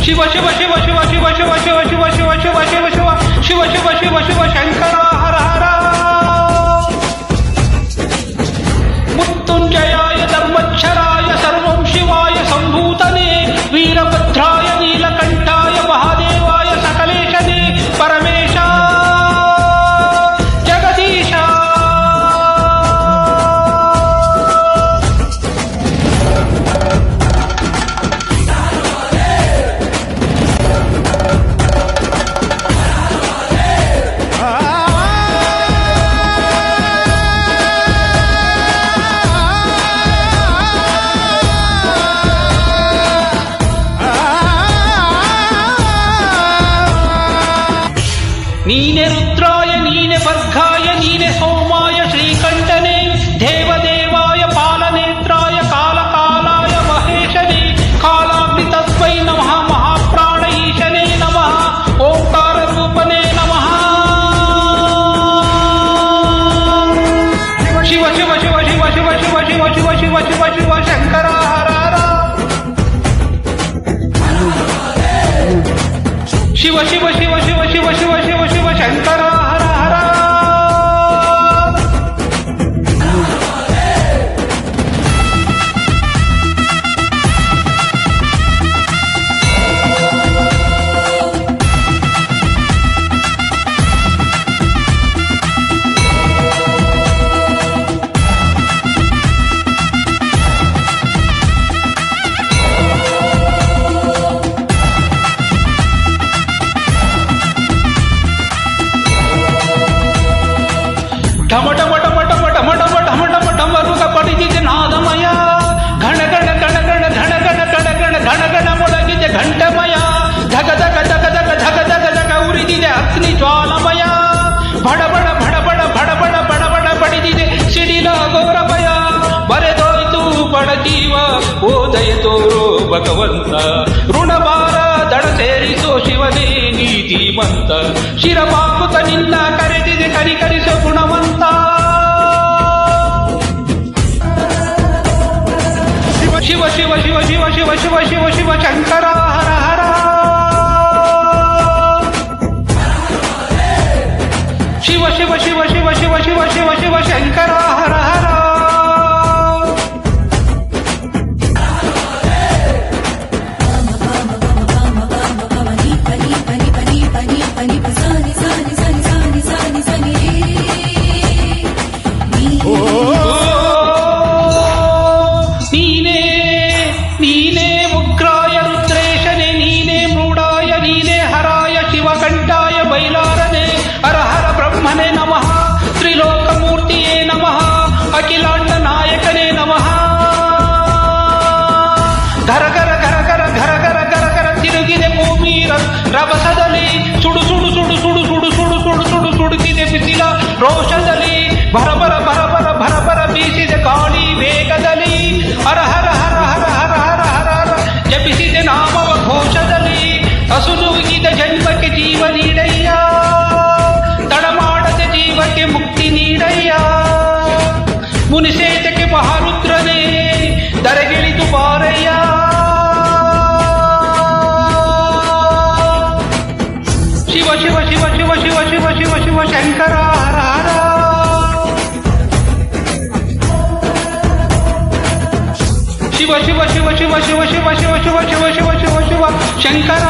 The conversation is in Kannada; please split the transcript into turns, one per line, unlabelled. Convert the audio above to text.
ಶಿವ ಶಿವ ಶಿವ ಶಿವ ಶಿವ ಶಿವ ಶಿವ ಶಿವ ಶಿವ ಶಿವ ಶಿವ ಶಿವ ಶಿವ ಶಿವ ಶಿವ ಶಿವ ಶಂಕರ ಹರ ಹರ ಮೃತ್ಯುಂಜಯಾಯ ಧರ್ಮಕ್ಷರಾಯ ಸರ್ವಂ ಶಿವಾಯ ಸಂಭೂತನೇ ವೀರಭದ್ರಾಯ ನೀಲಕಂಠಾಯ ಮಹಾದೇವಾಯ ಸಕಲೇಶನೇ ಪರಮೇಶ ಜಗದೀಶ ನೀನೆ ರುದ್ರಾಯ ನೀನೆ ವರ್ಗಾಯ ನೀನೆ ಸೋಮಾಯ ಶ್ರೀಕಂಠನೇ ದೇವದೇವಾಯ ಪಾಲನೇತ್ರಾಯ ಕಾಲಕಾಲಾಯ ಮಹೇಶನೇ ಕಾಲಾಮೃತಸ್ವೈ ನಮಃ ಮಹಾಪ್ರಾಣ ಈಶನೇ ನಮಃ ಓಂಕಾರ ರೂಪನೇ ನಮಃ ಶಿವ ಶಿವ ಶಿವ ಶಿವ ಶಿವ ಶಿವ ಶಿವ ಶಿವ ಶಿವ ಶಿವ ಶಿವ ಶಂಕರ ಹರ ಹರ ಶಿವ ಶಿವ ಶಿವ ಶಿವ ಶಿವ ಶಿವ ಶಿವ ಶಿವ ಶಂಕರ ಹರ ಹರ ಢಮ ಢಮ ಢಮ ಢಮ ಢಮ ಢಮ ಢಮ ಢಮ ಢಮರುಗ ಪಡಿದಿದೆ ನಾದಮಯ ಘಣ ಗಣ ಗಣ ಗಣ ಘಣ ಗಣ ಗಣ ಗಣ ಘಣ ಗಣ ಮೊಳಗಿದೆ ಘಂಟಮಯ ಧಗ ಧಗ ಧಗ ಧಗ ಧಗ ಧಗ ಧಗ ಉರಿದಿದೆ ಅಗ್ನಿ ಜ್ವಾಲಮಯ ಬಡ ಬಡ ಬಡ ಬಡ ಬಡ ಬಡ ಬಡ ಬಡ ಬಡಿದಿದೆ ಸಿಡಿಲ ಘೋರಮಯ ಬರೆದೋಯ್ತು ಬಡ ಜೀವ ಓದಯ ತೋರೋ ಭಗವಂತ ಋಣಭಾರ ದಡ ಸೇರಿಸೋ ಶಿವನೇ ನೀತಿವಂತ ಶಿರಪಾಪುತ ನಿನ್ನ ಕರೆದಿದೆ ಕರಿಕರಿಸೋ ಗುಣವಂತ ಶಿವ ಶಿವ ಶಿವ ಶಿವ ಶಿವ ಶಿವ ಶಿವ ಶಿವ ಶಂಕರ ಹರ ಹರ ಶಿವ ಶಿವ ಶಿವ ಶಿವ ಶಿವ ಶಿವ ಶಿವ ಶಿವ ಶಂಕರ ಹರ ಹರ ನೀನೇ ನೀನೇ ಉಗ್ರಾಯ ರುದ್ರೇಶನೇ ನೀನೇ ಮೃಡಾಯ ನೀನೇ ಹರಾಯ ಶಿವಕಂಠಾಯ ಬೈಲಾರನೆ ಹರ ಹರ ಬ್ರಹ್ಮನೇ ನಮಃ ತ್ರಿಲೋಕಮೂರ್ತಿಯೇ ನಮಃ ಅಖಿಲಾಂಡ ನಾಯಕನೇ ನಮಃ ಘರ ಘರ ಘರ ಘರ ಘರ ಘರ ಘರ ಘರ ತಿರುಗಿದೆ ಭೂಮಿ ರಭಸದಲ್ಲಿ ಸುಡು ಸುಡು ಸುಡು ಸುಡು ಸುಡು ಸುಡು ಸುಡು ಸುಡು ಸುಡುತ್ತಿದೆ ಬಿಸಿಲ ರೋಷದಲ್ಲಿ ಭರಬರ ಭರಬರ ಭರಬರ ಬೀಸಿದೆ ಗಾಳಿ ವೇಗದಲ್ಲಿ ಹರ ಹರ ಹರ ಹರ ಹರ ಹರ ಹರ ಹರ ಜಪಿಸಿದೆ ನಾಮವ ಘೋಷದಲ್ಲಿ ಹಸುನುಗಿದ ಜನ್ಮಕ್ಕೆ ಜೀವ ನೀಡಯ್ಯ ತಡಮಾಡದ ಜೀವಕ್ಕೆ ಮುಕ್ತಿ ನೀಡಯ್ಯ ಮುನಿಸೇತಕ್ಕೆ ಮಹಾರುದ್ರನೇ ದರಗಿಳಿದು ಬಾರಯ್ಯ ಶಿವ ಶಿವ ಶಿವ ಶಿವ ಶಿವ ಶಿವ ಶಿವ ಶಿವ ಶಂಕರ ಹರ ಹರ ಶಿವ ಶಿವ ಶಿವ ಶಿವ ಶಿವ ಶಿವ ಶಿವ ಶಿವ ಶಿವ ಶಿವ ಶಿವ ಶಿವ ಶಂಕರ